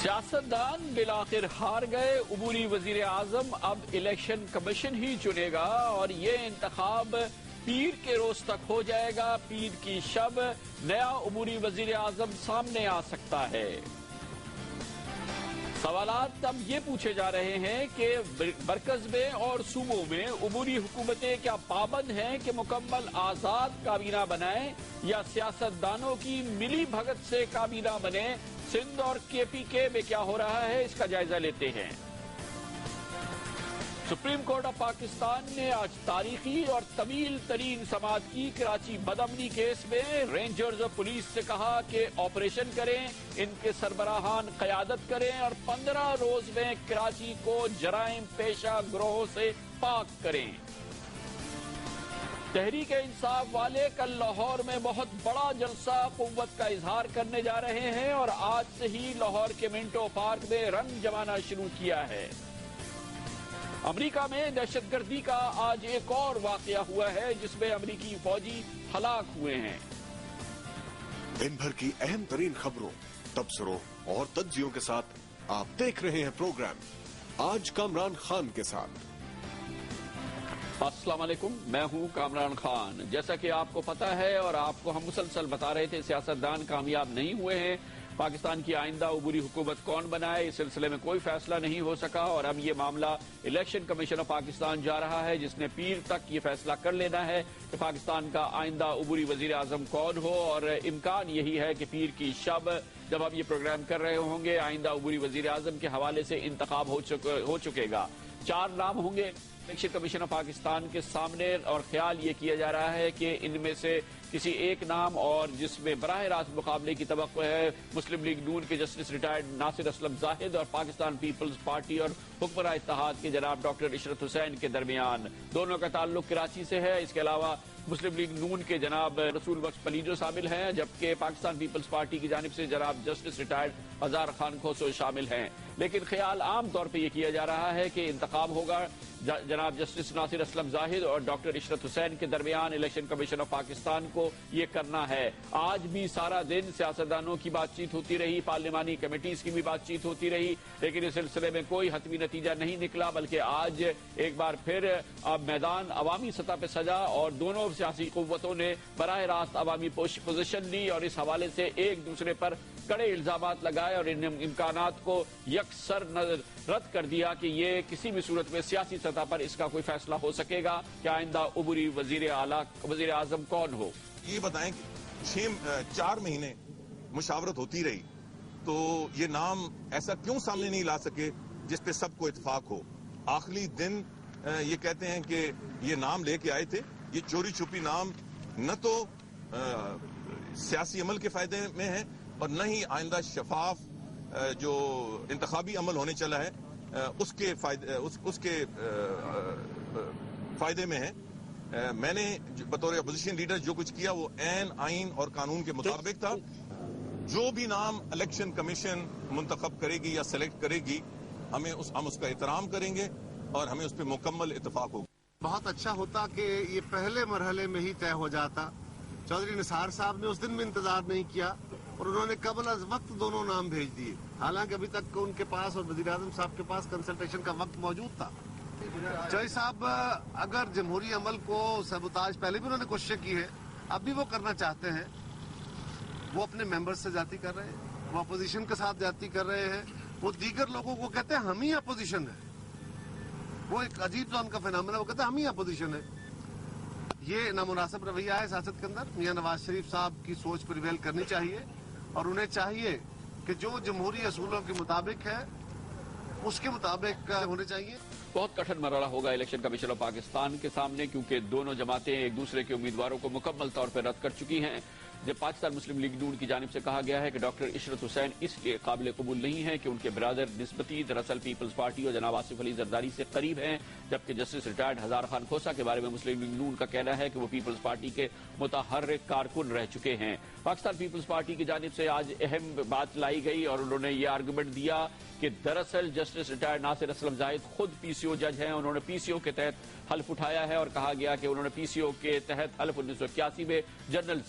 سیاستدان بالآخر ہار گئے، عبوری وزیر اعظم اب الیکشن کمیشن ہی چنے گا اور یہ انتخاب پیر کے روز تک ہو جائے گا۔ پیر کی شب نیا عبوری وزیر اعظم سامنے آ سکتا ہے۔ سوالات اب یہ پوچھے جا رہے ہیں کہ مرکز میں اور صوبوں میں عبوری حکومتیں کیا پابند ہیں کہ مکمل آزاد کابینہ بنائیں یا سیاستدانوں کی ملی بھگت سے کابینہ بنے؟ سندھ اور کے پی کے میں کیا ہو رہا ہے، اس کا جائزہ لیتے ہیں۔ سپریم کورٹ آف پاکستان نے آج تاریخی اور طویل ترین سماعت کی۔ کراچی بدامنی کیس میں رینجرز اور پولیس سے کہا کہ آپریشن کریں، ان کے سربراہان قیادت کریں اور 15 روز میں کراچی کو جرائم پیشہ گروہوں سے پاک کریں۔ تحریک انصاف والے کل لاہور میں بہت بڑا جلسہ قوت کا اظہار کرنے جا رہے ہیں اور آج سے ہی لاہور کے منٹو پارک میں رنگ جمانا شروع کیا ہے۔ امریکہ میں دہشت گردی کا آج ایک اور واقعہ ہوا ہے جس میں امریکی فوجی ہلاک ہوئے ہیں۔ دن بھر کی اہم ترین خبروں، تبصروں اور تجزیوں کے ساتھ آپ دیکھ رہے ہیں پروگرام آج کامران خان کے ساتھ۔ السلام علیکم، میں ہوں کامران خان۔ جیسا کہ آپ کو پتا ہے اور آپ کو ہم مسلسل بتا رہے تھے، سیاستدان کامیاب نہیں ہوئے ہیں۔ پاکستان کی آئندہ عبوری حکومت کون بنائے، اس سلسلے میں کوئی فیصلہ نہیں ہو سکا اور اب یہ معاملہ الیکشن کمیشن آف پاکستان جا رہا ہے جس نے پیر تک یہ فیصلہ کر لینا ہے کہ پاکستان کا آئندہ عبوری وزیر اعظم کون ہو، اور امکان یہی ہے کہ پیر کی شب جب ہم یہ پروگرام کر رہے ہوں گے آئندہ عبوری وزیر اعظم کے حوالے سے انتخاب ہو چکے گا۔ 4 نام ہوں گے الیکشن کمیشن آف پاکستان کے سامنے اور خیال یہ کیا جا رہا ہے کہ ان میں سے کسی ایک نام اور جس میں براہ راست مقابلے کی توقع ہے مسلم لیگ نون کے جسٹس ریٹائرڈ ناصر اسلم زاہد اور پاکستان پیپلز پارٹی اور حکمراں اتحاد کے جناب ڈاکٹر عشرت حسین کے درمیان۔ دونوں کا تعلق کراچی سے ہے۔ اس کے علاوہ مسلم لیگ نون کے جناب رسول بخش پلیجو شامل ہیں، جبکہ پاکستان پیپلز پارٹی کی جانب سے جناب جسٹس ریٹائرڈ ہزار خان کھوسو شامل ہیں۔ لیکن خیال عام طور پہ یہ کیا جا رہا ہے کہ انتخاب ہوگا جناب جسٹس ناصر اسلم زاہد اور ڈاکٹر عشرت حسین کے درمیان۔ الیکشن کمیشن آف پاکستان کو یہ کرنا ہے۔ آج بھی سارا دن سیاستدانوں کی بات چیت ہوتی رہی، پارلیمانی کمیٹیز کی بھی بات چیت ہوتی رہی، لیکن اس سلسلے میں کوئی حتمی نتیجہ نہیں نکلا، بلکہ آج ایک بار پھر اب میدان عوامی سطح پہ سجا اور دونوں سیاسی قوتوں نے براہ راست عوامی پوزیشن لی اور اس حوالے سے ایک دوسرے پر کڑے الزامات لگائے اور ان امکانات کو یکسر رد کر دیا کہ یہ کسی بھی صورت میں سیاسی سطح پر اس کا کوئی فیصلہ ہو سکے گا کہ آئندہ عبوری وزیر اعظم کون ہو۔ یہ بتائیں کہ 4 مہینے مشاورت ہوتی رہی تو یہ نام ایسا کیوں سامنے نہیں لا سکے جس پہ سب کو اتفاق ہو؟ آخری دن یہ کہتے ہیں کہ یہ نام لے کے آئے تھے۔ یہ چوری چھپی نام نہ تو سیاسی عمل کے فائدے میں ہے اور نہ ہی آئندہ شفاف جو انتخابی عمل ہونے چلا ہے اس کے فائدے میں ہے۔ میں نے بطور اپوزیشن لیڈر جو کچھ کیا وہ عین آئین اور قانون کے مطابق تھا۔ جو بھی نام الیکشن کمیشن منتخب کرے گی یا سلیکٹ کرے گی ہم اس کا احترام کریں گے اور ہمیں اس پہ مکمل اتفاق ہوگا۔ بہت اچھا ہوتا کہ یہ پہلے مرحلے میں ہی طے ہو جاتا۔ چودھری نثار صاحب نے اس دن میں انتظار نہیں کیا اور انہوں نے قبل از وقت دونوں نام بھیج دیے، حالانکہ ابھی تک ان کے پاس اور وزیر اعظم صاحب کے پاس کنسلٹیشن کا وقت موجود تھا۔ چوہدری صاحب اگر جمہوری عمل کو سبوتاج پہلے بھی انہوں نے کوشش کی ہے، اب بھی وہ کرنا چاہتے ہیں، وہ اپنے ممبرز سے زیادتی کر رہے ہیں، وہ اپوزیشن کے ساتھ زیادتی کر رہے ہیں، وہ دیگر لوگوں کو کہتے ہیں ہم ہی اپوزیشن ہے۔ وہ ایک عجیب سا ان کا فینامنا، وہ کہتے ہیں ہم ہی اپوزیشن ہے۔ یہ نامناسب رویہ ہے سیاست کے اندر۔ میاں نواز شریف صاحب کی سوچ پریویل کرنی چاہیے اور انہیں چاہیے کہ جو جمہوری اصولوں کے مطابق ہے اس کے مطابق ہونے چاہیے۔ بہت کٹھن مرحلہ ہوگا الیکشن کمیشن آف پاکستان کے سامنے، کیونکہ دونوں جماعتیں ایک دوسرے کے امیدواروں کو مکمل طور پر رد کر چکی ہیں۔ جب پاکستان مسلم لیگ نون کی جانب سے کہا گیا ہے کہ ڈاکٹر عشرت حسین اس لیے قابل قبول نہیں ہے کہ ان کے برادر نسبتی دراصل پیپلز پارٹی اور جناب آصف علی زرداری سے قریب ہیں، جبکہ جسٹس ریٹائرڈ ہزار خان کھوسا کے بارے میں مسلم لیگ نون کا کہنا ہے کہ وہ پیپلز پارٹی کے متحرک کارکن رہ چکے ہیں۔ پاکستان پیپلز پارٹی کی جانب سے آج اہم بات لائی گئی اور انہوں نے یہ آرگومنٹ دیا کہ دراصل جسٹس ریٹائرڈ ناصر اسلم زاہد خود پی سی او جج ہیں۔ انہوں نے پی سی او کے تحت حلف اٹھایا ہے اور کہا گیا کہ انہوں نے پی سی او کے تحت حلف 1981 میں جنرل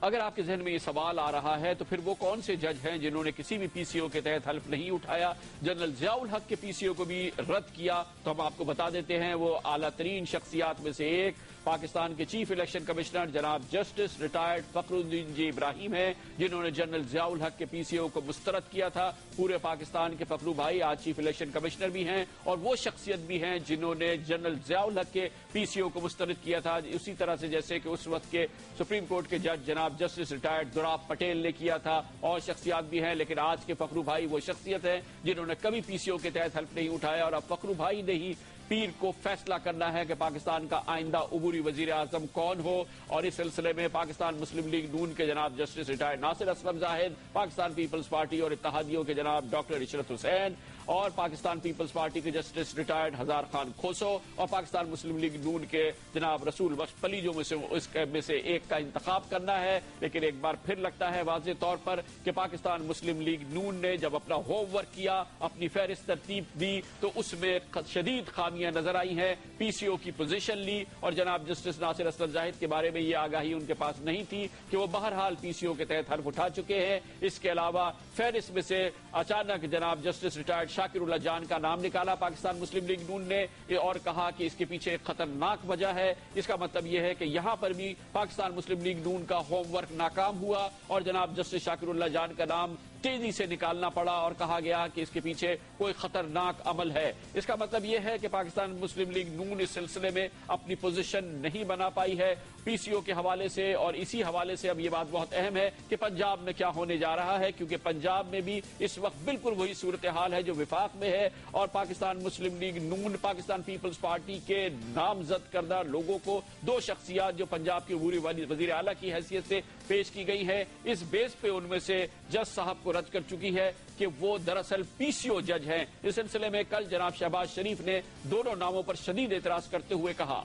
اگر آپ کے ذہن میں یہ سوال آ رہا ہے تو پھر وہ کون سے جج ہیں جنہوں نے کسی بھی پی سی او کے تحت حلف نہیں اٹھایا؟ جنرل ضیاء الحق کے پی سی او کو بھی رد کیا، تو ہم آپ کو بتا دیتے ہیں وہ اعلیٰ ترین شخصیات میں سے ایک پاکستان کے چیف الیکشن کمشنر جناب جسٹس ریٹائرڈ فخر الدین جی ابراہیم ہیں، جنہوں نے جنرل ضیاء الحق کے پی سی او کو مسترد کیا تھا۔ پورے پاکستان کے فخرو بھائی آج چیف الیکشن کمشنر بھی ہیں اور وہ شخصیت بھی ہیں جنہوں نے جنرل ضیاء الحق کے پی سی او کو مسترد کیا تھا، اسی طرح سے جیسے کہ اس وقت کے سپریم کورٹ کے جج جناب جسٹس ریٹائرڈ دراف پٹیل نے کیا تھا، اور شخصیات بھی ہیں۔ لیکن آج کے فخرو بھائی وہ شخصیت ہیں جنہوں نے کبھی پی سی او کے تحت حلف نہیں اٹھایا، اور اب فخرو بھائی نے ہی پیر کو فیصلہ کرنا ہے کہ پاکستان کا آئندہ عبوری وزیر اعظم کون ہو۔ اور اس سلسلے میں پاکستان مسلم لیگ نون کے جناب جسٹس ریٹائرڈ ناصر اسلم زاہد، پاکستان پیپلز پارٹی اور اتحادیوں کے جناب ڈاکٹر عشرت حسین، اور پاکستان پیپلز پارٹی کے جسٹس ریٹائرڈ ہزار خان کھوسو، اور پاکستان مسلم لیگ نون کے جناب رسول بخش پلی جو میں سے ایک کا انتخاب کرنا ہے۔ لیکن ایک بار پھر لگتا ہے واضح طور پر کہ پاکستان مسلم لیگ نون نے جب اپنا ہوم ورک کیا، اپنی فہرست ترتیب دی، تو اس میں شدید خامیاں نظر آئی ہیں۔ پی سی او کی پوزیشن لی، اور جناب جسٹس ناصر اسلم زاہد کے بارے میں یہ آگاہی ان کے پاس نہیں تھی کہ وہ بہرحال پی سی او کے تحت حلف اٹھا چکے ہیں۔ اس کے علاوہ فہرست میں سے اچانک جناب جسٹس ریٹائرڈ شاکر اللہ جان کا نام نکالا پاکستان مسلم لیگ نون نے، اور کہا کہ اس کے پیچھے ایک خطرناک وجہ ہے۔ اس کا مطلب یہ ہے کہ یہاں پر بھی پاکستان مسلم لیگ نون کا ہوم ورک ناکام ہوا، اور جناب جسٹس شاکر اللہ جان کا نام تیزی سے نکالنا پڑا، اور کہا گیا کہ اس کے پیچھے کوئی خطرناک عمل ہے۔ اس کا مطلب یہ ہے کہ پاکستان مسلم لیگ نون اس سلسلے میں اپنی پوزیشن نہیں بنا پائی ہے پی سی او کے حوالے سے۔ اور اسی حوالے سے اب یہ بات بہت اہم ہے کہ پنجاب میں کیا ہونے جا رہا ہے، کیونکہ پنجاب میں بھی اس وقت بالکل وہی صورتحال ہے جو وفاق میں ہے، اور پاکستان مسلم لیگ نون پاکستان پیپلز پارٹی کے نامزد کردہ لوگوں کو دو شخصیات جو پنجاب کے عبوری وزیر اعلیٰ کی حیثیت سے پیش کی گئی ہیں، اس بیس پہ ان میں سے جج صاحب کو رد کر چکی ہے کہ وہ دراصل پی سی او جج ہیں۔ اس سلسلے میں کل جناب شہباز شریف نے دونوں ناموں پر شدید اعتراض کرتے ہوئے کہا،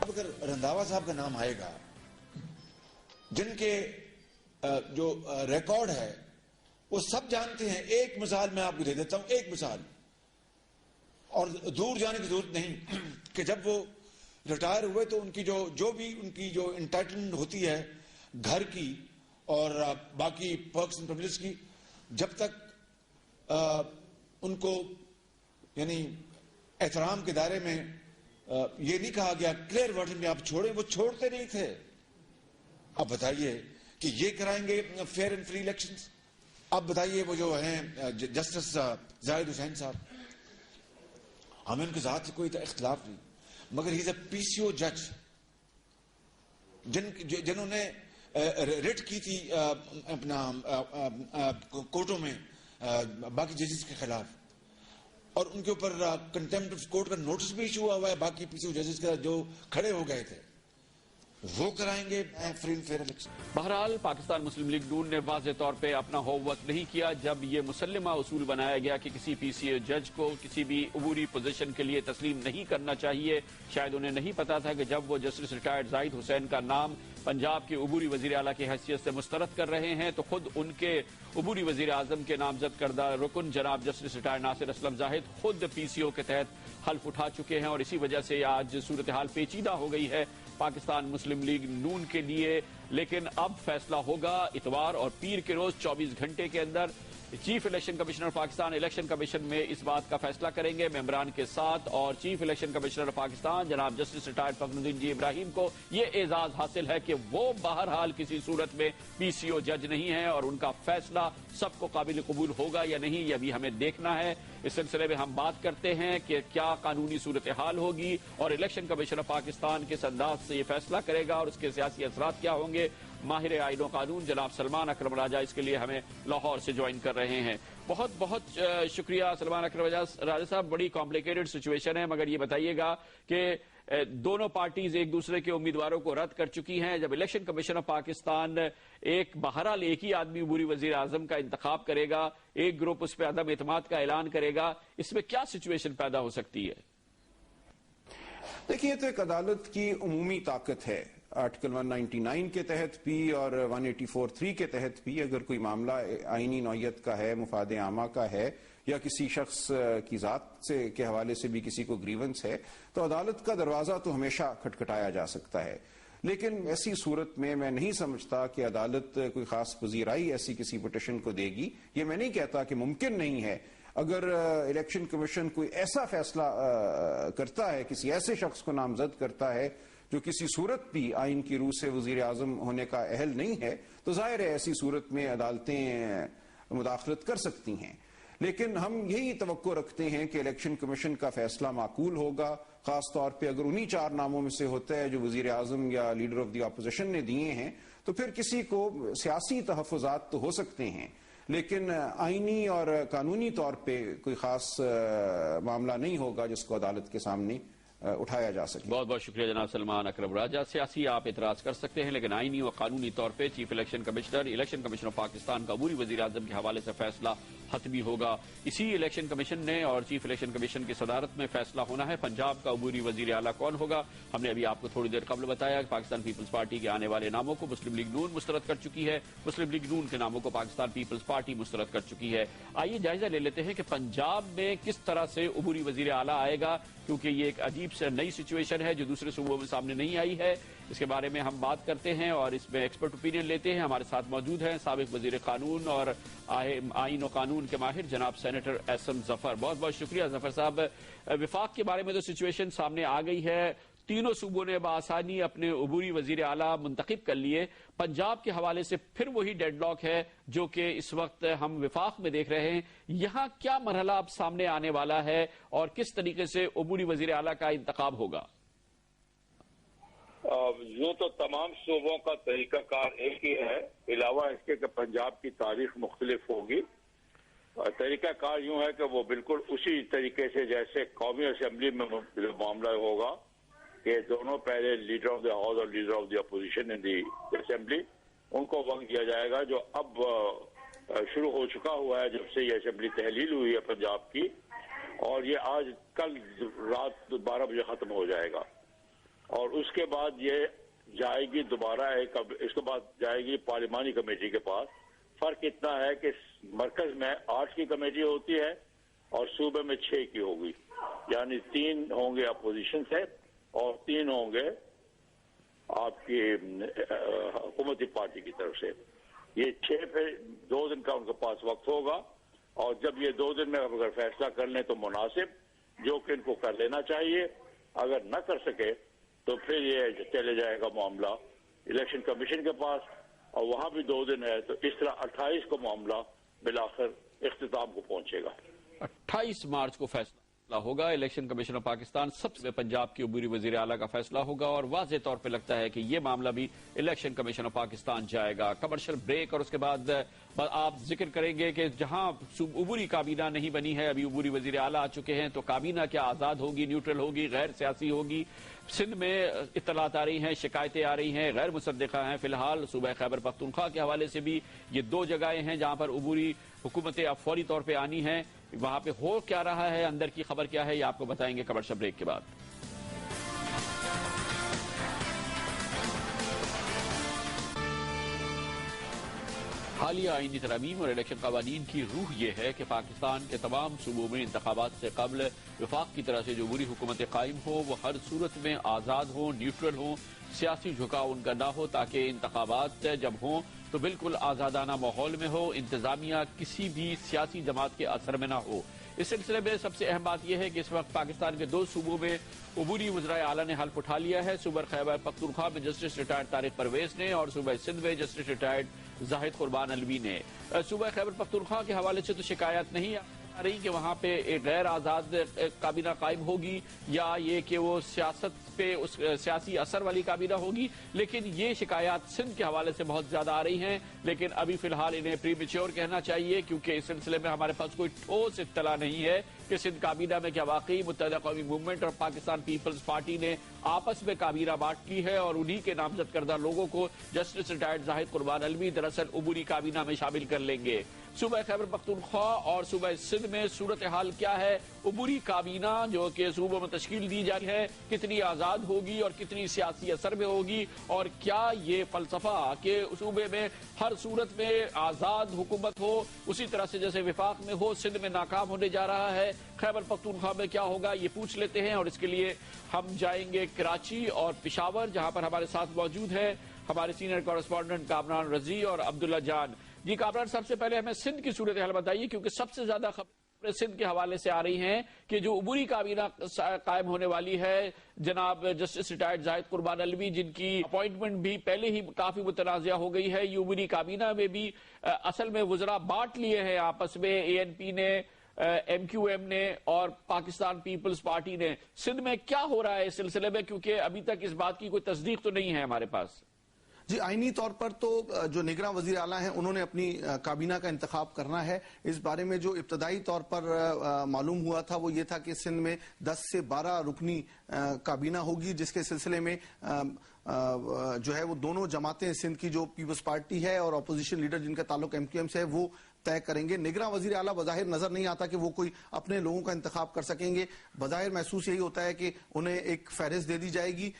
اگر رنداوا صاحب کا نام آئے گا، جن کے جو ریکارڈ ہے وہ سب جانتے ہیں، ایک مثال میں آپ کو دے دیتا ہوں، ایک مثال، اور دور جانے کی ضرورت نہیں کہ جب وہ ریٹائر ہوئے تو ان کی جو انٹائٹلمنٹ ہوتی ہے گھر کی اور باقی پرکس اینڈ پرولیجز کی، جب تک ان کو یعنی احترام کے دائرے میں یہ نہیں کہا گیا کلیئر ورڈ میں آپ چھوڑیں، وہ چھوڑتے نہیں تھے۔ اب بتائیے کہ یہ کرائیں گے فیئر اینڈ فری الیکشنز؟ اب بتائیے وہ جو ہیں جسٹس زاہد حسین صاحب، ہمیں ان کے ذات سے کوئی اختلاف نہیں، مگر ہی از اے پی سی او جج جنہوں نے ریٹ کی تھی اپنا کورٹوں میں باقی ججز کے خلاف، اور ان کے اوپر کنٹیمپٹ آف کورٹ کا نوٹس بھی ایشو ہوا ہے باقی پی سی او ججز کا جو کھڑے ہو گئے تھے، وہ کرائیں گے فری اینڈ فیئر الیکشن۔ بہرحال پاکستان مسلم لیگ نون نے واضح طور پہ اپنا ہوم ورک نہیں کیا جب یہ مسلمہ اصول بنایا گیا کہ کسی پی سی او جج کو کسی بھی عبوری پوزیشن کے لیے تسلیم نہیں کرنا چاہیے۔ شاید انہیں نہیں پتا تھا کہ جب وہ جسٹس ریٹائرڈ زاہد حسین کا نام پنجاب کے عبوری وزیر اعلیٰ کی حیثیت سے مسترد کر رہے ہیں تو خود ان کے عبوری وزیر اعظم کے نامزد کردہ رکن جناب جسٹس ریٹائرڈ ناصر اسلم زاہد خود پی سی او کے تحت حلف اٹھا چکے ہیں، اور اسی وجہ سے آج صورتحال پیچیدہ ہو گئی ہے پاکستان مسلم لیگ نون کے لیے۔ لیکن اب فیصلہ ہوگا اتوار اور پیر کے روز 24 گھنٹے کے اندر۔ Chief election commissioner Pakistan election commission میں اس بات کا فیصلہ کریں گے ممبران کے ساتھ، اور چیف الیکشن کمشنر پاکستان جناب جسٹس ریٹائرڈ فخر الدین جی ابراہیم کو یہ اعزاز حاصل ہے کہ وہ بہرحال کسی صورت میں پی سی او جج نہیں ہیں، اور ان کا فیصلہ سب کو قابل قبول ہوگا یا نہیں یہ بھی ہمیں دیکھنا ہے۔ اس سلسلے میں ہم بات کرتے ہیں کہ کیا قانونی صورتحال ہوگی اور الیکشن کمیشن پاکستان کس انداز سے یہ فیصلہ کرے گا اور اس کے سیاسی اثرات کیا ہوں گے۔ ماہر آئین و قانون جناب سلمان اکرم راجہ اس کے لیے ہمیں لاہور سے جوائن کر رہے ہیں۔ بہت بہت شکریہ سلمان اکرم راجہ صاحب، بڑی کمپلیکیٹڈ سچویشن ہے، مگر یہ بتائیے گا کہ دونوں پارٹیز ایک دوسرے کے امیدواروں کو رد کر چکی ہیں، جب الیکشن کمیشن آف پاکستان بہرحال ایک ہی آدمی عبوری وزیر اعظم کا انتخاب کرے گا، ایک گروپ اس پہ عدم اعتماد کا اعلان کرے گا، اس میں کیا سچویشن پیدا ہو سکتی ہے؟ دیکھیے، تو ایک عدالت کی عمومی طاقت ہے، آرٹیکل 199 کے تحت بھی اور 184(3) کے تحت بھی اگر کوئی معاملہ آئینی نوعیت کا ہے، مفاد عامہ کا ہے، یا کسی شخص کی ذات کے حوالے سے بھی کسی کو گریونس ہے، تو عدالت کا دروازہ تو ہمیشہ کھٹکھٹایا جا سکتا ہے۔ لیکن ایسی صورت میں میں نہیں سمجھتا کہ عدالت کوئی خاص پذیرائی ایسی کسی پٹیشن کو دے گی. یہ میں نہیں کہتا کہ ممکن نہیں ہے. اگر الیکشن کمیشن کوئی ایسا فیصلہ کرتا ہے, کسی ایسے شخص کو نامزد کرتا ہے جو کسی صورت بھی آئین کی روح سے وزیر اعظم ہونے کا اہل نہیں ہے, تو ظاہر ہے ایسی صورت میں عدالتیں مداخلت کر سکتی ہیں. لیکن ہم یہی توقع رکھتے ہیں کہ الیکشن کمیشن کا فیصلہ معقول ہوگا, خاص طور پہ اگر انہی 4 ناموں میں سے ہوتا ہے جو وزیر اعظم یا لیڈر آف دی اپوزیشن نے دیے ہیں, تو پھر کسی کو سیاسی تحفظات تو ہو سکتے ہیں, لیکن آئینی اور قانونی طور پہ کوئی خاص معاملہ نہیں ہوگا جس کو عدالت کے سامنے اٹھایا جا سکے. بہت بہت شکریہ جناب سلمان اکرم راجہ. سیاسی آپ اعتراض کر سکتے ہیں, لیکن آئینی و قانونی طور پہ chief election commissioner of Pakistan کا عبوری وزیر اعظم کے حوالے سے فیصلہ حتمی ہوگا. اسی الیکشن کمیشن نے اور چیف الیکشن کمیشن کی صدارت میں فیصلہ ہونا ہے پنجاب کا عبوری وزیر اعلیٰ کون ہوگا. ہم نے ابھی آپ کو تھوڑی دیر قبل بتایا کہ پاکستان پیپلز پارٹی کے آنے والے ناموں کو مسلم لیگ نون مسترد کر چکی ہے, مسلم لیگ نون کے ناموں کو پاکستان پیپلز پارٹی مسترد کر چکی ہے. آئیے جائزہ لے لیتے ہیں کہ پنجاب میں کس طرح سے عبوری وزیر اعلیٰ آئے گا, کیونکہ یہ ایک عجیب سے نئی سچویشن ہے جو دوسرے صوبوں میں سامنے نہیں آئی ہے. اس کے بارے میں ہم بات کرتے ہیں اور اس میں ایکسپرٹ اوپینین لیتے ہیں. ہمارے ساتھ موجود ہیں سابق وزیر قانون اور آئین و قانون کے ماہر جناب سینیٹر احسن ظفر. بہت بہت شکریہ ظفر صاحب. وفاق کے بارے میں تو سچویشن سامنے آ گئی ہے, تینوں صوبوں نے بآسانی اپنے عبوری وزیر اعلیٰ منتخب کر لیے. پنجاب کے حوالے سے پھر وہی ڈیڈ لاک ہے جو کہ اس وقت ہم وفاق میں دیکھ رہے ہیں. یہاں کیا مرحلہ اب سامنے آنے والا ہے اور کس طریقے سے عبوری وزیر اعلیٰ کا انتخاب ہوگا؟ یوں تو تمام صوبوں کا طریقہ کار ایک ہی ہے, علاوہ اس کے کہ پنجاب کی تاریخ مختلف ہوگی. طریقہ کار یوں ہے کہ وہ بالکل اسی طریقے سے جیسے قومی اسمبلی میں معاملہ ہوگا کہ دونوں پہلے لیڈر آف دی ہاؤس اور leader of the opposition in the assembly, ان کو وقت دیا جائے گا جو اب شروع ہو چکا ہوا ہے جب سے یہ اسمبلی تحلیل ہوئی ہے پنجاب کی, اور یہ آج کل رات 12 بجے ختم ہو جائے گا. اور اس کے بعد یہ جائے گی دوبارہ اس کے بعد جائے گی پارلیمانی کمیٹی کے پاس. فرق اتنا ہے کہ مرکز میں 8 کی کمیٹی ہوتی ہے اور صوبے میں 6 کی ہوگی, یعنی 3 ہوں گے اپوزیشن سے اور 3 ہوں گے آپ کی حکومتی پارٹی کی طرف سے. یہ 6 پہ 2 دن کا ان کے پاس وقت ہوگا, اور جب یہ 2 دن میں اگر فیصلہ کر لیں تو مناسب, جو کہ ان کو کر لینا چاہیے. اگر نہ کر سکے تو پھر یہ چلے جائے گا معاملہ الیکشن کمیشن کے پاس, اور وہاں بھی 2 دن ہے, تو اس طرح 28 کو معاملہ بالآخر اختتام کو پہنچے گا. 28 مارچ کو فیصلہ ہوگا. الیکشن کمیشن آف پاکستان سب سے پنجاب کی عبوری وزیر اعلیٰ کا فیصلہ ہوگا, اور واضح طور پہ لگتا ہے کہ یہ معاملہ بھی الیکشن کمیشن آف پاکستان جائے گا. کمرشل بریک, اور اس کے بعد آپ ذکر کریں گے کہ جہاں عبوری کابینہ نہیں بنی ہے, ابھی عبوری وزیر اعلیٰ آ چکے ہیں, تو کابینہ کیا آزاد ہوگی, نیوٹرل ہوگی, غیر سیاسی ہوگی؟ سندھ میں اطلاعات آ رہی ہیں, شکایتیں آ رہی ہیں, غیر مصدقہ ہیں. فی الحال صوبہ خیبر پختونخوا کے حوالے سے بھی یہ 2 جگہیں ہیں جہاں پر عبوری حکومتیں اب فوری طور پہ آنی ہیں. وہاں پہ ہو کیا رہا ہے, اندر کی خبر کیا ہے, یہ آپ کو بتائیں گے کمرشل بریک کے بعد. حالیہ آئینی ترامیم اور الیکشن قوانین کی روح یہ ہے کہ پاکستان کے تمام صوبوں میں انتخابات سے قبل وفاق کی طرح سے جو عبوری حکومتیں قائم ہوں وہ ہر صورت میں آزاد ہوں, نیوٹرل ہوں, سیاسی جھکاؤ ان کا نہ ہو, تاکہ انتخابات جب ہوں تو بالکل آزادانہ ماحول میں ہو, انتظامیہ کسی بھی سیاسی جماعت کے اثر میں نہ ہو. اس سلسلے میں سب سے اہم بات یہ ہے کہ اس وقت پاکستان کے 2 صوبوں میں عبوری وزرائے اعلیٰ نے حلف اٹھا لیا ہے. صوبہ خیبر پختونخوا میں جسٹس ریٹائرڈ طارق پرویز نے, اور صوبہ سندھ میں جسٹس ریٹائرڈ زاہد قربان علوی نے. صوبہ خیبر پختونخوا کے حوالے سے تو شکایات نہیں آ رہی کہ وہاں پہ ایک غیر آزاد کابینہ قائم ہوگی یا یہ کہ وہ سیاست پہ سیاسی اثر والی کابینہ ہوگی, لیکن یہ شکایات سندھ کے حوالے سے بہت زیادہ آ رہی ہیں. لیکن ابھی فی الحال انہیں پری میچور کہنا چاہیے, کیونکہ اس سلسلے میں ہمارے پاس کوئی ٹھوس اطلاع نہیں ہے کہ سندھ کابینہ میں کیا واقعی متحدہ قومی موومنٹ اور پاکستان پیپلز پارٹی نے آپس میں کابینہ بانٹ کی ہے, اور انہی کے نامزد کردہ لوگوں کو جسٹس ریٹائرڈ زاہد قربان علوی دراصل عبوری کابینہ میں شامل کر لیں گے. صوبہ خیبر پختونخوا اور صوبہ سندھ میں صورتحال کیا ہے؟ عبوری کابینہ جو کہ صوبوں میں تشکیل دی جاتی ہے کتنی آزاد ہوگی اور کتنی سیاسی اثر میں ہوگی، اور کیا یہ فلسفہ کہ صوبے میں ہر صورت میں آزاد حکومت ہو اسی طرح سے جیسے وفاق میں ہو سندھ میں ناکام ہونے جا رہا ہے، خیبر پختونخوا میں کیا ہوگا یہ پوچھ لیتے ہیں۔ اور اس کے لیے ہم جائیں گے کراچی اور پشاور، جہاں پر ہمارے ساتھ موجود ہے ہمارے سینئر کورسپونڈنٹ کامران رضی اور عبداللہ جان۔ جی کامران، سب سے پہلے ہمیں سندھ کی صورتحال بتائیے، کیونکہ سب سے زیادہ خبریں سندھ کے حوالے سے آ رہی ہیں کہ جو عبوری کابینہ قائم ہونے والی ہے، جناب جسٹس ریٹائرڈ زاہد قربان علوی جن کی اپوائنٹمنٹ بھی پہلے ہی کافی متنازع ہو گئی ہے، یہ عبوری کابینہ میں بھی اصل میں وزراء بانٹ لیے ہیں آپس میں، اے این پی نے، ایم کیو ایم نے اور پاکستان پیپلز پارٹی نے۔ سندھ میں کیا ہو رہا ہے اس سلسلے میں، کیونکہ ابھی تک اس بات کی کوئی تصدیق تو نہیں ہے ہمارے پاس؟ جی آئینی طور پر تو جو نگراں وزیر اعلیٰ ہیں انہوں نے اپنی کابینہ کا انتخاب کرنا ہے۔ اس بارے میں جو ابتدائی طور پر معلوم ہوا تھا وہ یہ تھا کہ سندھ میں 10 سے 12 رکنی کابینہ ہوگی، جس کے سلسلے میں جو ہے وہ دونوں جماعتیں سندھ کی جو پیپلز پارٹی ہے اور اپوزیشن لیڈر جن کا تعلق ایم کیو ایم سے ہے وہ طے کریں گے۔ نگراں وزیر اعلیٰ بظاہر نظر نہیں آتا کہ وہ کوئی اپنے لوگوں کا انتخاب کر سکیں گے، بظاہر محسوس یہی ہوتا ہے کہ انہیں ایک فہرست دے دی جائے گی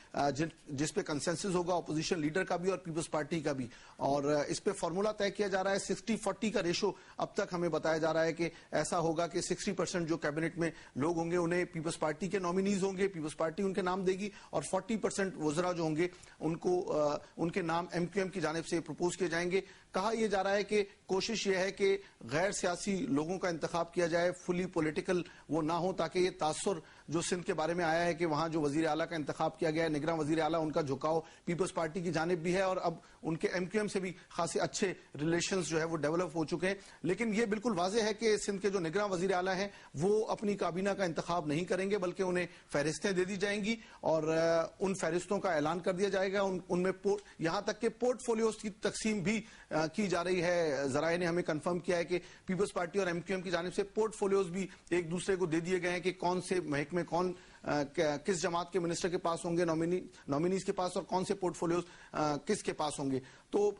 جس پہ کنسنسس ہوگا اپوزیشن لیڈر کا بھی اور پیپلز پارٹی کا بھی، اور اس پہ فارمولا طے کیا جا رہا ہے۔ 60-40 کا ریشو اب تک ہمیں بتایا جا رہا ہے کہ ایسا ہوگا کہ 60% جو کیبنٹ میں لوگ ہوں گے انہیں پیپلز پارٹی کے نامینیز ہوں گے، پیپلز پارٹی ان کے نام دے گی، اور 40% وزراء جو ہوں گے ان کے نام ایم کیو ایم کی جانب سے پروپوز کیے جائیں گے۔ کہا یہ جا رہا ہے کہ کوشش یہ ہے کہ غیر سیاسی لوگوں کا انتخاب کیا جائے، فلی پولیٹیکل وہ نہ ہو، تاکہ یہ تاثر جو سندھ کے بارے میں آیا ہے کہ وہاں جو وزیر اعلیٰ کا انتخاب کیا گیا ہے، نگراں وزیر اعلیٰ ان کا جھکاؤ پیپلز پارٹی کی جانب بھی ہے اور اب ان کے ایم کیو ایم سے بھی خاصے اچھے ریلیشنز جو ہے وہ ڈیولپ ہو چکے ہیں۔ لیکن یہ بالکل واضح ہے کہ سندھ کے جو نگراں وزیر اعلیٰ ہیں وہ اپنی کابینہ کا انتخاب نہیں کریں گے، بلکہ انہیں فہرستیں دے دی جائیں گی اور ان فہرستوں کا اعلان کر دیا جائے گا۔ ان میں یہاں تک کہ پورٹ فولیوز کی تقسیم بھی کی جا رہی ہے۔ ذرائع نے ہمیں کنفرم کیا ہے کہ پیپلز پارٹی اور ایم کیو ایم کی جانب سے پورٹ فولیوز بھی ایک دوسرے کو دے دیے گئے ہیں کہ کون سے محکمے کس جماعت کے منسٹر کے پاس ہوں گے، نامینیز کے پاس، اور کون سے پورٹ فولیوز کس کے پاس ہوں گے۔ تو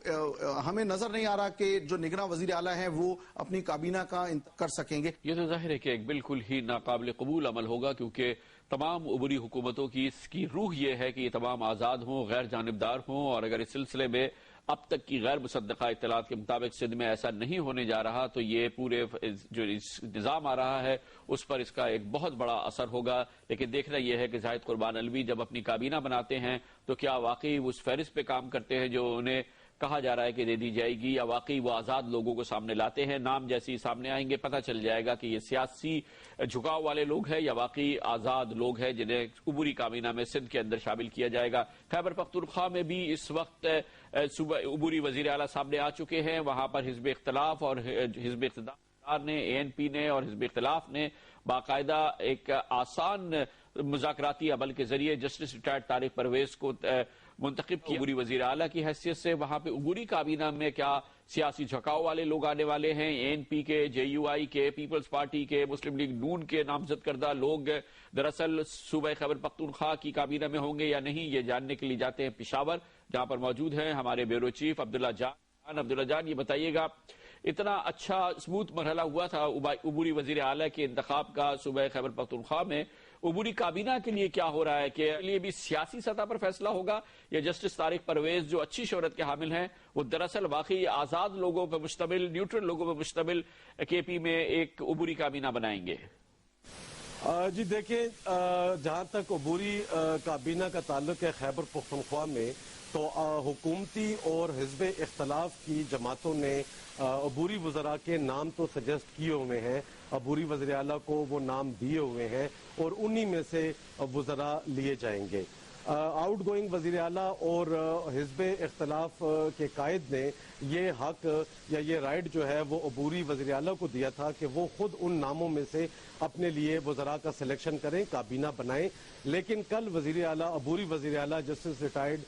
ہمیں نظر نہیں آ رہا کہ جو نگراں وزیر اعلیٰ ہیں وہ اپنی کابینہ کا کر سکیں گے۔ یہ تو ظاہر ہے کہ ایک بالکل ہی ناقابل قبول عمل ہوگا، کیونکہ تمام عبوری حکومتوں کی اس کی روح یہ ہے کہ یہ تمام آزاد ہوں، غیر جانبدار ہوں، اور اگر اس سلسلے میں اب تک کی غیر مصدقہ اطلاعات کے مطابق سندھ میں ایسا نہیں ہونے جا رہا تو یہ پورے جو نظام آ رہا ہے اس پر اس کا ایک بہت بڑا اثر ہوگا۔ لیکن دیکھنا یہ ہے کہ زاہد قربان علوی جب اپنی کابینہ بناتے ہیں تو کیا واقعی اس فہرست پہ کام کرتے ہیں جو انہیں کہا جا رہا ہے کہ دے دی جائے گی، یا واقعی وہ آزاد لوگوں کو سامنے لاتے ہیں؟ نام جیسے ہی سامنے آئیں گے پتہ چل جائے گا کہ یہ سیاسی جھکاؤ والے لوگ ہیں یا واقعی آزاد لوگ ہیں جنہیں عبوری کابینہ میں سندھ کے اندر شامل کیا جائے گا۔ خیبر پختونخوا میں بھی اس وقت صوبہ عبوری وزیر اعلیٰ سامنے آ چکے ہیں، وہاں پر حزب اختلاف اور حزب اقتدار نے، اے این پی نے اور حزب اختلاف نے باقاعدہ ایک آسان مذاکراتی عمل کے ذریعے جسٹس ریٹائرڈ طارق پرویز کو منتخب کی عبوری وزیر اعلیٰ کی حیثیت سے۔ وہاں پہ عبوری کابینہ میں کیا سیاسی جھکاؤ والے لوگ آنے والے ہیں؟ اے این پی کے، جے یو آئی کے، پیپلز پارٹی کے، مسلم لیگ نون کے نامزد کردہ لوگ دراصل صوبہ خیبر پختونخوا کی کابینہ میں ہوں گے یا نہیں، یہ جاننے کے لیے جاتے ہیں پشاور، جہاں پر موجود ہیں ہمارے بیورو چیف عبداللہ جان۔ عبداللہ جان، یہ بتائیے گا اتنا اچھا اسموتھ مرحلہ ہوا تھا عبوری وزیر اعلیٰ کے انتخاب کا صوبہ خیبر پختونخوا میں، عبوری کابینہ کے لیے کیا ہو رہا ہے؟ کہ لیے بھی سیاسی سطح پر فیصلہ ہوگا یا جسٹس طارق پرویز جو اچھی شہرت کے حامل ہیں وہ دراصل واقعی آزاد لوگوں پر مشتمل، نیوٹرل لوگوں پر مشتمل کے پی میں ایک عبوری کابینہ بنائیں گے؟ جی دیکھیں، جہاں تک عبوری کابینہ کا تعلق ہے خیبر پختونخوا میں، تو حکومتی اور حزب اختلاف کی جماعتوں نے عبوری وزراء کے نام تو سجیسٹ کیے ہوئے ہیں، عبوری وزیر اعلیٰ کو وہ نام دیے ہوئے ہیں اور انہی میں سے وزراء لیے جائیں گے۔ آؤٹ گوئنگ وزیر اعلیٰ اور حزب اختلاف کے قائد نے یہ حق یا یہ رائٹ جو ہے وہ عبوری وزیر اعلیٰ کو دیا تھا کہ وہ خود ان ناموں میں سے اپنے لیے وزراء کا سلیکشن کریں، کابینہ بنائیں۔ لیکن کل وزیر اعلیٰ، عبوری وزیر اعلیٰ جسٹس ریٹائرڈ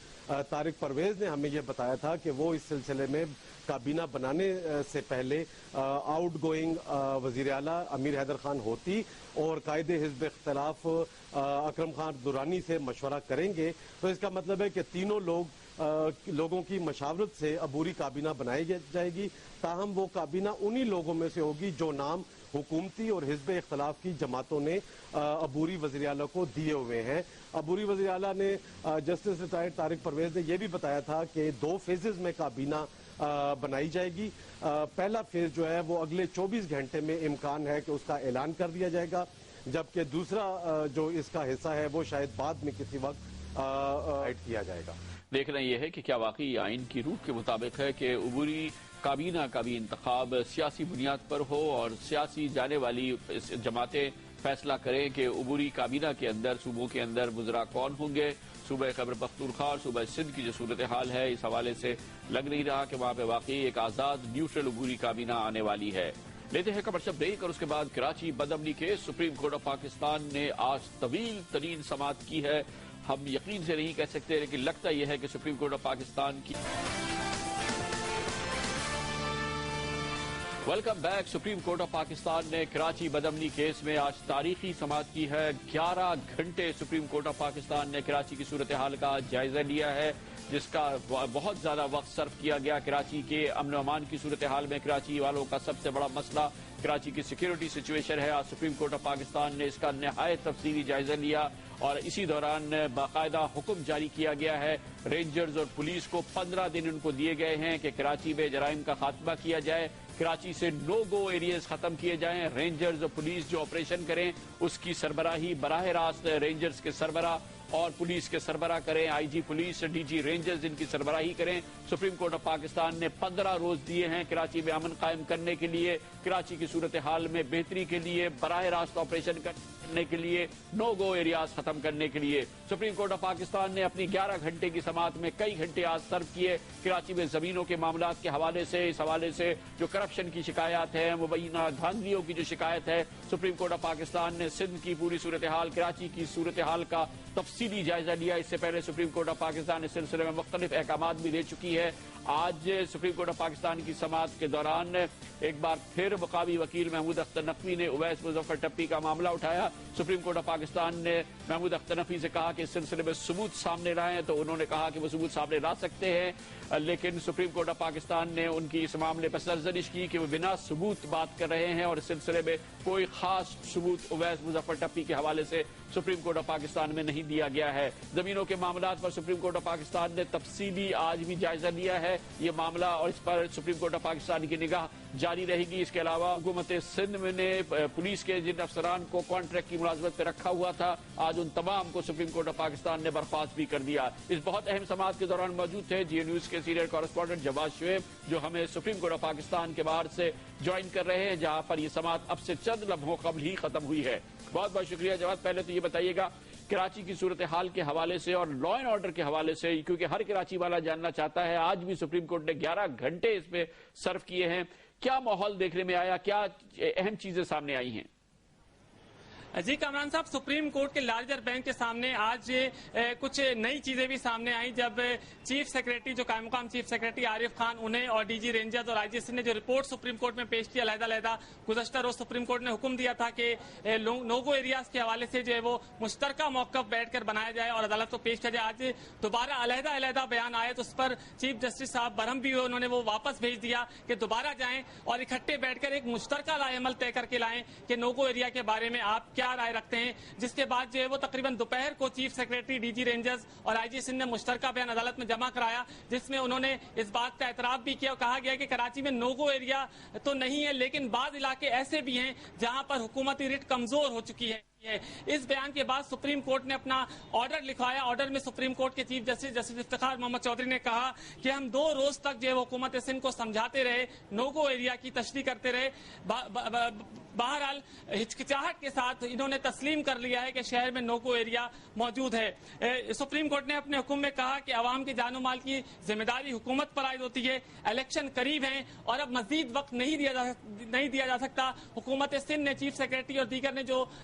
طارق پرویز نے ہمیں یہ بتایا تھا کہ وہ اس سلسلے میں کابینہ بنانے سے پہلے آؤٹ گوئنگ وزیر اعلیٰ امیر حیدر خان ہوتی اور قائد حزب اختلاف اکرم خان درانی سے مشورہ کریں گے۔ تو اس کا مطلب ہے کہ تینوں لوگ لوگوں کی مشاورت سے عبوری کابینہ بنائی جائے گی، تاہم وہ کابینہ انہی لوگوں میں سے ہوگی جو نام حکومتی اور حزب اختلاف کی جماعتوں نے عبوری وزیر اعلیٰ کو دیے ہوئے ہیں۔ عبوری وزیر اعلیٰ نے جسٹس ریٹائرڈ طارق پرویز نے یہ بھی بتایا تھا کہ 2 فیزز میں کابینہ بنائی جائے گی۔ پہلا فیز جو ہے وہ اگلے 24 گھنٹے میں امکان ہے کہ اس کا اعلان کر دیا جائے گا، جبکہ دوسرا جو اس کا حصہ ہے وہ شاید بعد میں کسی وقت ایڈ کیا جائے گا۔ دیکھنا یہ ہے کہ کیا واقعی آئین کی روح کے مطابق ہے کہ عبوری کابینہ کا بھی انتخاب سیاسی بنیاد پر ہو اور سیاسی جانے والی جماعتیں فیصلہ کریں کہ عبوری کابینہ کے اندر صوبوں کے اندر وزراء کون ہوں گے۔ صوبہ خیبر پختونخوا اور صوبہ سندھ کی جو صورتحال ہے اس حوالے سے لگ نہیں رہا کہ وہاں پہ واقعی ایک آزاد نیوٹرل عبوری کابینہ آنے والی ہے۔ لیتے ہیں کمرشل بریک اور اس کے بعد کراچی بدامنی case supreme court of Pakistan نے آج طویل ترین سماعت کی ہے۔ ہم یقین سے نہیں کہہ سکتے لیکن لگتا یہ ہے کہ سپریم کورٹ آف پاکستان کی welcome back. Supreme court of Pakistan نے کراچی بدامنی کیس میں آج تاریخی سماعت کی ہے۔ 11 گھنٹے سپریم کورٹ آف پاکستان نے کراچی کی صورتحال کا جائزہ لیا ہے، جس کا بہت زیادہ وقت صرف کیا گیا۔ کراچی کے امن و امان کی صورتحال میں کراچی والوں کا سب سے بڑا مسئلہ کراچی کی سیکیورٹی سچویشن ہے۔ آج سپریم کورٹ آف پاکستان نے اس کا نہایت تفصیلی جائزہ لیا اور اسی دوران باقاعدہ حکم جاری کیا گیا ہے۔ رینجرز اور پولیس کو 15 دن ان کو دیے گئے ہیں کہ کراچی میں جرائم کا خاتمہ کیا جائے، کراچی سے نو گو ایریاز ختم کیے جائیں۔ رینجرز اور پولیس جو آپریشن کریں اس کی سربراہی براہ راست رینجرز کے سربراہ اور پولیس کے سربراہ کریں، I G police D G Rangers ان کی سربراہی کریں۔ سپریم کورٹ آف پاکستان نے 15 روز دیے ہیں کراچی میں امن قائم کرنے کے لیے، کراچی کی صورتحال میں بہتری کے لیے، براہ راست آپریشن کرنے کے لیے، نو گو ایریاز ختم کرنے کے لیے۔ سپریم کورٹ آف پاکستان نے اپنی 11 گھنٹے کی سماعت میں کئی گھنٹے آج صرف کیے کراچی میں زمینوں کے معاملات کے حوالے سے۔ اس حوالے سے جو کرپشن کی شکایات ہیں، مبینہ دھاندلیوں کی جو شکایت ہے، سپریم کورٹ آف پاکستان نے سندھ کی پوری صورتحال، کراچی کی صورتحال کا تفصیلی جائزہ لیا۔ اس سے پہلے سپریم کورٹ آف پاکستان اس سلسلے میں مختلف احکامات بھی دے چکی ہے۔ آج سپریم کورٹ آف پاکستان کی سماعت کے دوران ایک بار پھر مقامی وکیل محمود اختر نقوی نے اویس مظفر ٹپی کا معاملہ اٹھایا۔ سپریم کورٹ آف پاکستان نے محمود اختر نقوی سے کہا کہ اس سلسلے میں ثبوت سامنے لائیں، تو انہوں نے کہا کہ وہ ثبوت سامنے لا سکتے ہیں، لیکن سپریم کورٹ آف پاکستان نے ان کی اس معاملے پر سرزنش کی کہ وہ بنا ثبوت بات کر رہے ہیں اور اس سلسلے میں کوئی خاص ثبوت اویس مظفر ٹپی کے حوالے سے سپریم کورٹ آف پاکستان میں نہیں دیا گیا ہے۔ زمینوں کے معاملات پر سپریم کورٹ آف پاکستان نے تفصیلی آج بھی جائزہ لیا ہے یہ معاملہ، اور اس پر سپریم کورٹ آف پاکستان کی نگاہ جاری رہے گی۔ اس کے علاوہ حکومت سندھ نے پولیس کے جن افسران کو کانٹریکٹ کی ملازمت پہ رکھا ہوا تھا، آج ان تمام کو سپریم کورٹ آف پاکستان نے برخاست بھی کر دیا۔ اس بہت اہم سماعت کے دوران موجود تھے جی نیوز کے سینئر کورسپونڈنٹ جواز شعیب، جو ہمیں سپریم کورٹ آف پاکستان کے باہر سے جوائن کر رہے ہیں، جہاں پر یہ سماعت اب سے چند لمحوں قبل ہی ختم ہوئی ہے۔ بہت بہت شکریہ جواز۔ پہلے تو یہ بتائیے گا کراچی کی صورتحال کے حوالے سے اور لا اینڈ آرڈر کے حوالے سے، کیونکہ ہر کراچی والا جاننا چاہتا ہے، آج بھی سپریم کورٹ نے 11 گھنٹے اس میں صرف کیے ہیں، کیا ماحول دیکھنے میں آیا، کیا اہم چیزیں سامنے آئی ہیں؟ جی کامران صاحب، سپریم کورٹ کے لارجر بینچ کے سامنے آج کچھ نئی چیزیں بھی سامنے آئیں جب چیف سیکریٹری جو قائم مقام چیف سیکریٹری عارف خان انہیں اور ڈی جی رینجرز اور آئی جی نے جو رپورٹ سپریم کورٹ میں پیش کی علیحدہ گزشتہ روز سپریم کورٹ نے حکم دیا تھا کہ نوگو ایریاز کے حوالے سے جو ہے وہ مشترکہ موقف بیٹھ کر بنایا جائے اور عدالت کو پیش کیا جائے۔ آج دوبارہ علیحدہ بیان آئے تو اس پر چیف جسٹس صاحب برہم بھی ہوئے، انہوں نے وہ واپس بھیج دیا کہ دوبارہ جائیں اور اکٹھے بیٹھ کر ایک مشترکہ رائے عمل طے کر کے لائیں کہ نوگو ایریا کے بارے میں آپ کیا رائے رکھتے ہیں۔ جس کے بعد جو ہے وہ تقریباً دوپہر کو chief secretary D G Rangers اور آئی جی سندھ نے مشترکہ بیان عدالت میں جمع کرایا، جس میں انہوں نے اس بات کا اعتراف بھی کیا اور کہا گیا کہ کراچی میں نوگو ایریا تو نہیں ہے، لیکن بعض علاقے ایسے بھی ہیں جہاں پر حکومتی ریٹ کمزور ہو چکی ہے۔ اس بیان کے بعد سپریم کورٹ نے اپنا آرڈر لکھوایا۔ آرڈر میں سپریم کورٹ کے چیف جسٹس افتخار محمد چودھری نے کہا کہ ہم 2 روز تک جو ہے حکومت سندھ کو سمجھاتے رہے، نوگو ایریا کی تشریح کرتے رہے، بہرحال ہچکچاہٹ کے ساتھ انہوں نے تسلیم کر لیا ہے کہ شہر میں نوگو ایریا موجود ہے۔ سپریم کورٹ نے اپنے حکم میں کہا کہ عوام کے جان و مال کی ذمہ داری حکومت پر عائد ہوتی ہے، الیکشن قریب ہیں اور اب مزید وقت نہیں دیا جا سکتا۔ حکومت سندھ نے چیف سیکریٹری اور دیگر نے جو